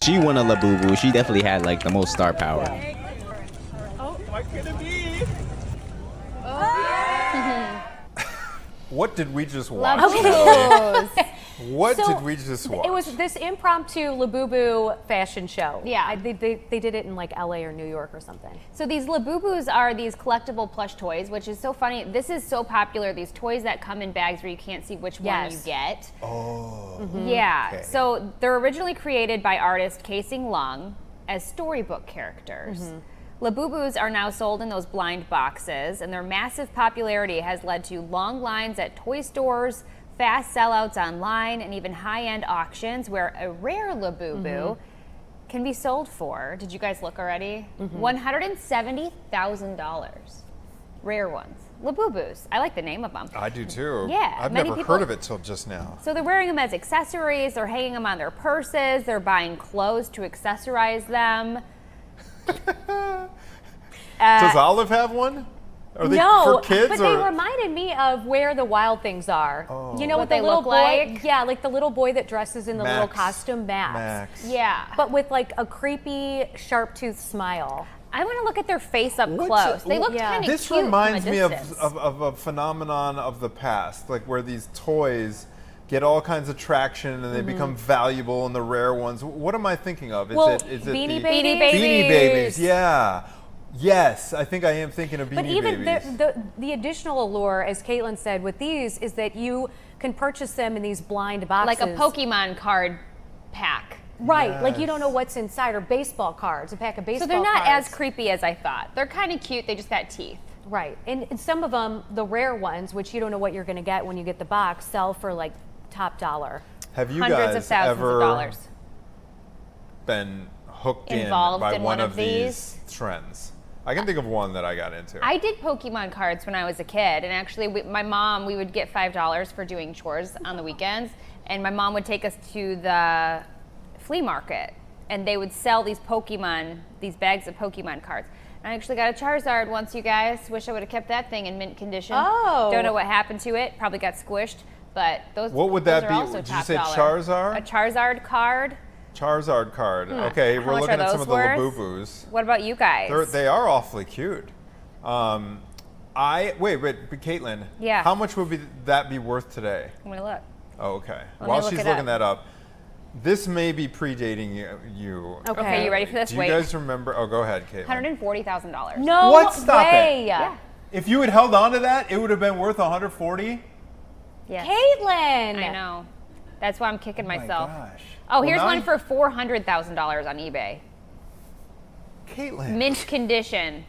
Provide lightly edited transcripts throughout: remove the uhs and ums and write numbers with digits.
she won a Labubu. She definitely had like the most star power. Oh, what could it be? What did we just watch? Labubus. What So, did we just watch? It was this impromptu Labubu fashion show. Yeah. They did it in like LA or New York or something. So these Labubus are these collectible plush toys, which is so funny. This is so popular. These toys that come in bags where you can't see which one you get. Oh. Yeah. Okay. So they're originally created by artist Casing Lung as storybook characters. Labubus are now sold in those blind boxes, and their massive popularity has led to long lines at toy stores, fast sellouts online, and even high-end auctions where a rare Labubu can be sold for, did you guys look already? $170,000. Rare ones. Labubus. I like the name of them. I do too. Yeah, I've many never people- heard of it till just now. So they're wearing them as accessories, they're hanging them on their purses, they're buying clothes to accessorize them. Does Olive have one? Are they for kids but or? they reminded me of Where the Wild Things Are. Oh. You know What what the they little look boy? like? Yeah, like the little boy that dresses in the little Max. costume, Max. Max. Yeah. But with like a creepy, sharp-toothed smile. I want to look at their face up What's close. it- They look yeah. kind of This cute reminds from a me distance. of a phenomenon of the past, like where these toys get all kinds of traction and they become valuable, and the rare ones. What am I thinking of? Is Well, it Beanie the Babies. Beanie Babies? Yeah. Yes, I think I am thinking of Beanie But even Babies. the additional allure, as Caitlin said, with these is that you can purchase them in these blind boxes. like a Pokemon card pack. Right, like you don't Yes. know what's inside, or baseball cards, a pack of baseball So they're not cards. as creepy as I thought. They're kind of cute. They just got teeth. Right, and some of them, the rare ones, which you don't know what you're going to get when you get the box, sell for like top dollar. Have you Hundreds guys of thousands ever of dollars. been hooked Involved in by in one one of of these trends? I can think of one that I got into. I did Pokemon cards when I was a kid, and actually, my mom, we would get $5 for doing chores on the weekends, and my mom would take us to the flea market, and they would sell these bags of Pokemon cards. And I actually got a Charizard once, you guys. Wish I would have kept that thing in mint condition. Oh. Don't know what happened to it. Probably got squished, but those. What would those that are be? Also Did you top say dollar. Charizard? A Charizard card. Charizard card. Okay, How we're much looking are at some those of the worth? Labubus. What about you guys? They are awfully cute. Wait, Caitlin. Yeah. How much would that be worth today? I'm gonna look. Oh, okay. Let me While look she's it looking up. that up, this may be predating you. Okay, you ready for this? Do you Wait. guys remember? Oh, go ahead, Caitlin. $140,000. No What? Stop it. way. Yeah. If you had held on to that, it would have been worth 140. Yes. Caitlin. I know. That's why I'm kicking myself. Oh my gosh. Oh, Well, here's now one you- for $400,000 on eBay. Caitlin. Mint condition.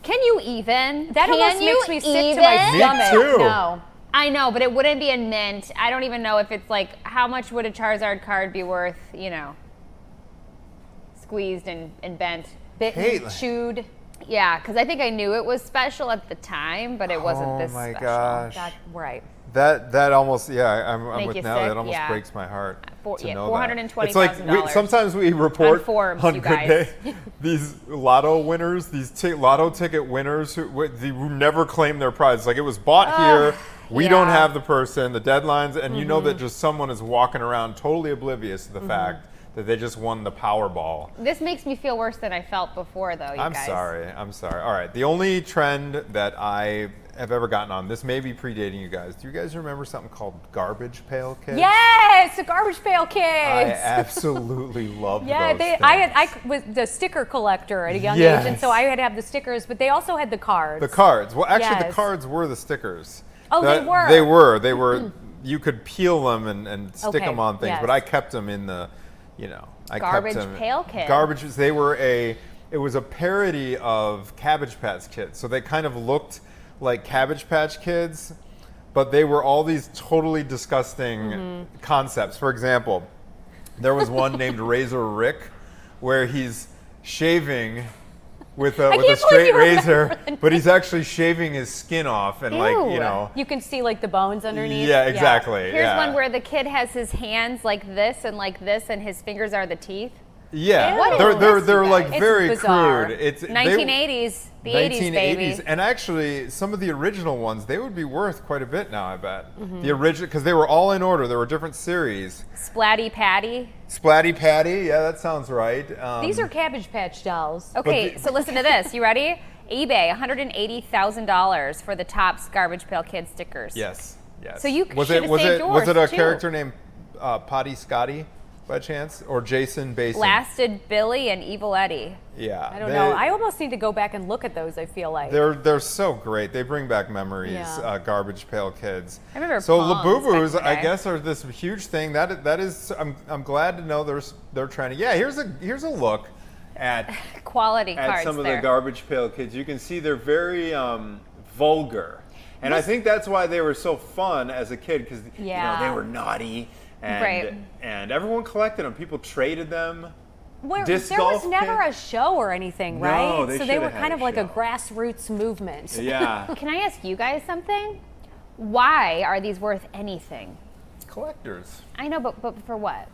Can you even? That Can almost you makes me sick to my Me stomach. too. No. I know, but it wouldn't be in mint. I don't even know if it's like, how much would a Charizard card be worth, squeezed and bent? Bitten, Caitlin. chewed. Yeah, because I think I knew it was special at the time, but it wasn't this Oh my special. gosh. Right. That almost, yeah, I'm Make with you now. sick? That almost Yeah. breaks my heart to know that. $420,000. It's like sometimes we report On Forbes, on you Good guys. Day these lotto winners, these lotto ticket winners who never claim their prize. Like it was bought here. We don't yeah. have the person, the deadlines, and you know that just someone is walking around totally oblivious to the fact that they just won the Powerball. This makes me feel worse than I felt before, though, you I'm guys. sorry. All right. The only trend that I have ever gotten on, this may be predating you guys. Do you guys remember something called Garbage Pail Kids? Yes, the Garbage Pail Kids. I absolutely loved Yeah, those things. I was the sticker collector at a young Yes. age, and so I had to have the stickers, but they also had the cards. The cards. Well, actually, the Yes. cards were the stickers. Oh, they were? They were. They were. You could peel them and stick Okay, them on things, yes. but I kept them in the, I Garbage kept them. Pail Kids. Garbage. They were it was a parody of Cabbage Patch Kids. So they kind of looked like Cabbage Patch Kids, but they were all these totally disgusting concepts. For example, there was one named Razor Rick, where he's shaving with a believe straight you razor, but he's actually shaving his skin off and Ew. You can see like the bones underneath. Yeah, exactly. Here's yeah. one where the kid has his hands like this, and his fingers are the teeth. Yeah, What they're is they're this, they're you like guys? It's very bizarre. crude. It's 1980s, the 80s, baby. And actually, some of the original ones they would be worth quite a bit now. I bet Mm-hmm. the original because they were all in order. There were different series. Splatty Patty. Splatty Patty, yeah, that sounds right. These are Cabbage Patch dolls. Okay, the- so listen to this. You ready? eBay, $180,000 for the Topps Garbage Pail Kid stickers. Yes. So you was should've it was saved it was it yours, a too. character named Potty Scotty by chance or Jason Basin? Blasted Billy and Evil Eddie. Yeah, I don't know. I almost need to go back and look at those, I feel like. They're so great. They bring back memories. Yeah. Garbage Pail Kids. I remember So Pongs Labubus, back in the I day. guess, are this huge thing. That is. I'm glad to know they're trying to. Yeah, here's a look at Quality At cards some of there. the Garbage Pail Kids. You can see they're very vulgar. And I think that's why they were so fun as a kid because Yeah. they were naughty and Right. and everyone collected them. People traded them. Disc there was golf never kid? a show or anything, No, right? they So they should were have kind had of a like a show. grassroots movement. Yeah. Can I ask you guys something? Why are these worth anything? collectors. I know, but for what?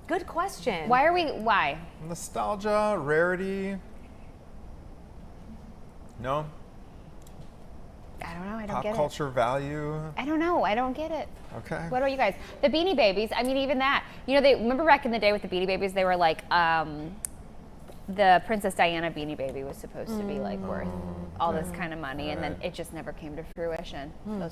Good question. Why? Nostalgia, rarity. No, I don't know. I don't pop get culture value. it. I don't know. I don't get it. Okay. What about you guys? The Beanie Babies. I mean, even that. You know, they remember back in the day with the Beanie Babies, they were like, the Princess Diana Beanie Baby was supposed to be like worth all this kind of money, and then it just never came to fruition. Those